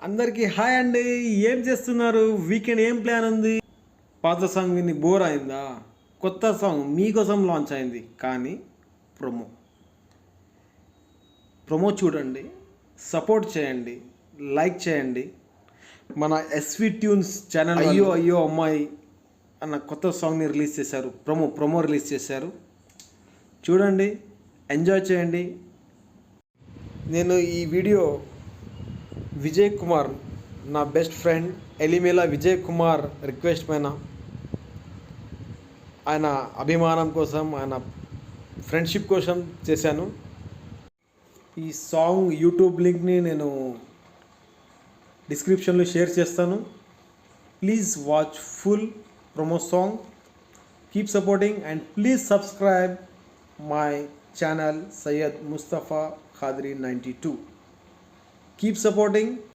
అందరికీ హాయ్ అండి. ఏం చేస్తున్నారు? వీకెండ్ ఏం ప్లాన్ ఉంది? పాత సాంగ్ విని బోర్ అయిందా? కొత్త సాంగ్ మీకోసం లాంచ్ అయింది, కానీ ప్రొమో ప్రొమో చూడండి, సపోర్ట్ చేయండి, లైక్ చేయండి. మన ఎస్వి ట్యూన్స్ ఛానల్ అయ్యో అయ్యో అమ్మాయి అన్న కొత్త సాంగ్ని రిలీజ్ చేశారు. ప్రొమో రిలీజ్ చేశారు. చూడండి, ఎంజాయ్ చేయండి. నేను ఈ వీడియో విజయ్ కుమార్, నా బెస్ట్ ఫ్రెండ్ ఎలిమేల విజయ్ కుమార్ రిక్వెస్ట్ పైన, ఆయన అభిమానం కోసం, ఆయన ఫ్రెండ్షిప్ కోసం చేశాను. ఈ సాంగ్ యూట్యూబ్ లింక్ని నేను డిస్క్రిప్షన్లో షేర్ చేస్తాను. Please watch full promo song. Keep supporting and please subscribe my channel Syed Mustafa Khadri 92. Keep supporting.